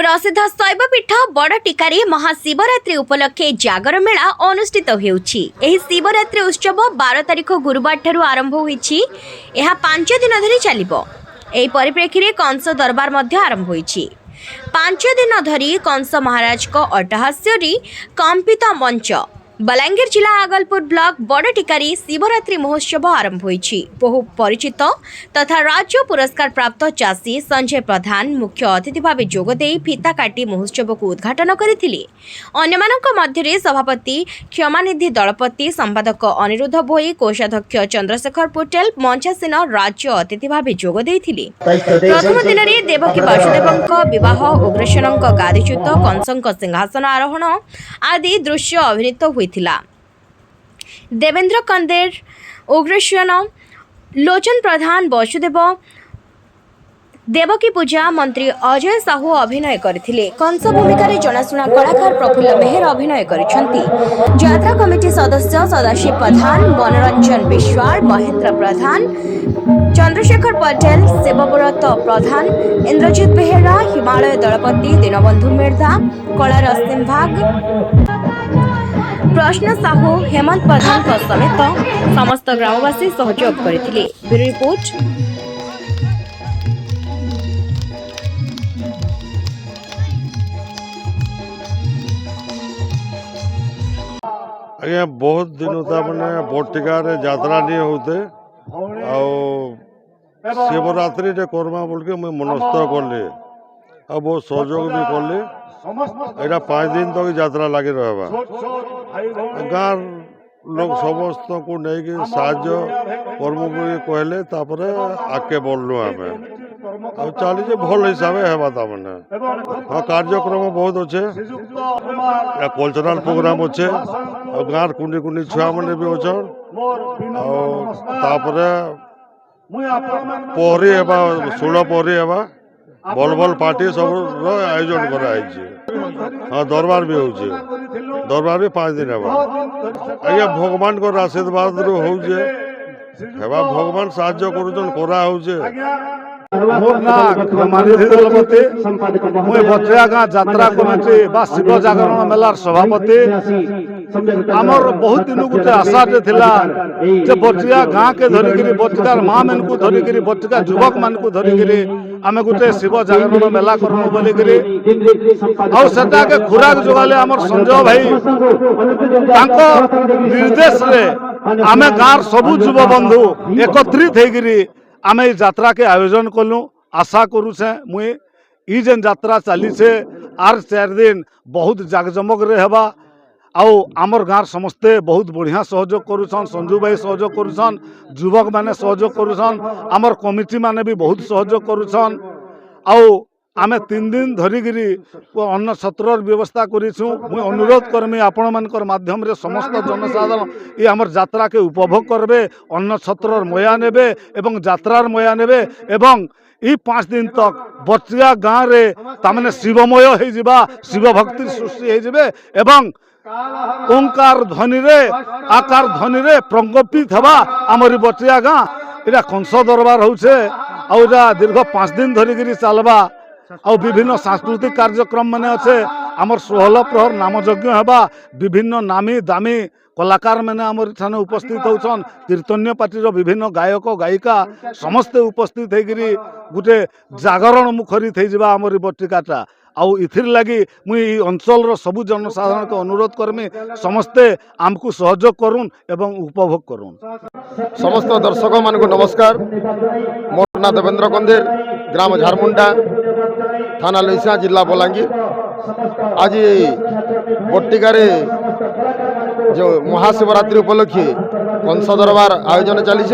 प्रसिद्ध शैवपीठ बड़ टिकारी महाशिवरात्रि उपलक्षे जागर मेला अनुष्ठित होउछि। एही शिवरात्रि उत्सव 12 तारिख गुरुवार ठारू आरंभ होइछि। एहा 5 दिन धरि चलिबो। एही परिप्रेक्षी रे कंस दरबार मध्य आरंभ होइछि। 5 दिन धरि कंस महाराज को अट्टहास्यरी कंपित मंच बलांगीर जिला आगलपुर ब्लॉक बड़ टिकारी शिवरात्रि महोत्सव आरंभ होइछि। बहु परिचित तथा राज्य पुरस्कार प्राप्त चाषी संजय प्रधान मुख्य अतिथि भाव जोगदे फीता काटी महोत्सव को उद्घाटन करथिले। अन्यमानक मध्यरे सभापति क्षमानिधि दलपति संपादक अनिरुद्ध भोई कोषाध्यक्ष चंद्रशेखर पटेल मंचासीन राज्य अतिथि भाव जोगदे प्रथम दिन में देवकी वासुदेवଙ୍କ विवाह उग्रसेनଙ୍କ गादीच्युत कंसଙ୍କ सिंहासन आरोहण आदि दृश्य अभिनीत होइथिला। देवेंद्र कंदेर उग्रसेन लोचन प्रधान वासुदेव देवकी पूजा मंत्री अजय साहू अभिनय करथिले। कंस भूमिका जनाशुना कलाकार प्रफुल्ल मेहर अभिनय करिसेंती। यात्रा कमिटी सदस्य सदाशिव प्रधान मनोरंजन विश्वाल महेंद्र प्रधान चंद्रशेखर पटेल शिवव्रत प्रधान इंद्रजित बेहेरा हिमालय दलपति दीनबंधु मिर्धा कलार सिंभाग प्रश्न साहू हेमंत प्रधान समेत समस्त ग्रामवासी सहयोग करथिले। Bureau report. आज्ञा बहुत दिन होता मैंने बटिकार यात्रा नहीं होते शिवरात्रि करमा बोल के मुझे मनस्थ कली आ बहुत सहयोग भी कली। यहाँ 5 दिन तक यात्रा लगी रहा गाँव लोग समस्त को नहीं साहाଯ୍य कर्म कहले आगे बढ़लु आम चली भल हिसाब है मैंने हाँ कार्यक्रम बहुत अच्छे कल्चरल प्रोग्राम अच्छे गाँव कुंडी कुंडी छुआ मैंने भी अच्छे पहरी हेबा 16 पहरी हेबा भल भल पार्टी सब आयोजन कराई। हाँ दरबार भी होचे दरबार भी 5 दिन हेबा आज्ञा भगवान को आशीर्वाद हेबा भगवान साहाଯ୍य करुचन करा होचे। मोर ना क्षमानिधि दलपति मुझे बचया गाँ यात्रा कमिटी बा शिव जागरण मेलार सभापति आमर बहुत दिन गोटे आशा जे बचिया गाँ के धरिकी बटिकार माँ मान को धरिकी बटिका युवक मान को धरिकी आम गोटे शिव जागरण मेला करमु बोलिकी आटा के खुराक जोगाले आमर संजय भाई निर्देश रे आमे गाँव सबू युव बंधु एकत्रित होकर आम यात्रा के आयोजन कलु। आशा करुचे मुई जेन यात्रा चली से आर 4 दिन बहुत जाकजमक रे हेबा आउ आमर गाँव समस्ते बहुत बढ़िया सहयोग करुछन। संजू भाई सहयोग करुछन युवक माने सहयोग करुछन आमर कमिटी माने भी बहुत सहयोग करुछन आउ आमे 3 दिन धरिकी अन्न छत्रर व्यवस्था करूँ। मुझे अनुरोध करमी आपण मानकर माध्यम रे समस्त जनसाधारण ये आमर यात्रा के उपभोग करबे अन्न छत्रर मया नेबे एवं यात्रार मया नेबे एवं ई 5 दिन तक बचिया गाँव रे तामने शिवमय हो जिबा शिव भक्ति सृष्टि हो जिबे एवं ओंकार ध्वनि रे आकार ध्वनि रे प्रकम्पित हवा आमरी बचिया गाँ इरा कंस दरबार होचे आ दीर्घ 5 दिन धरिकी चलबा आ विभिन्न सांस्कृतिक कार्यक्रम माने अच्छे आमर 16 प्रहर नाम यज्ञ हेबा विभिन्न नामी दामी कलाकार मैंने आमर ठाने उपस्थित होछन कीर्तन्य पार्टीर विभिन्न गायक गायिका समस्ते उपस्थित होकर गोटे जागरण मुखरित हो आमर बटिकाटा आउ इथिर लगी मुई अंचल सबु जनसाधारण को अनुरोध करमी समस्ते आमको सहयोग करूँ एवं उपभोग करूँ। समस्त दर्शक मान को नमस्कार। मोर ना देवेंद्र कंदेर ग्राम झारमुंडा थाना लैसा जिला बलांगीर। आज बटिकारे जो महाशिवरात्रि उपलक्षे कंस दरबार आयोजन चली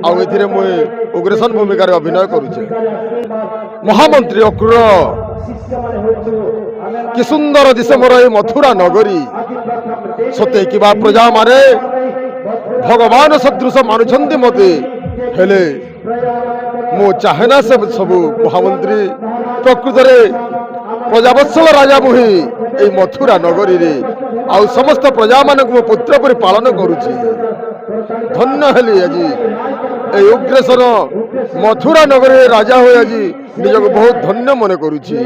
आउ मुई उग्रसेन भूमिकार अभिनय करुचे। महामंत्री अक्रूर कि सुंदर दिशे मोर मथुरा नगरी सते कि प्रजा माने भगवान सदृश मानुछंती मते हेले मो चाहेना से सबू महामंत्री प्रकृत प्रजावत्सल राजा मुहि ए मथुरा नगरी रे आउ समस्त प्रजा मान को पुत्र परि पालन करुछि। धन्य हेली आज ए उग्रसेन मथुरा नगरी राजा हो आज निजक बहुत धन्य मन करुछि।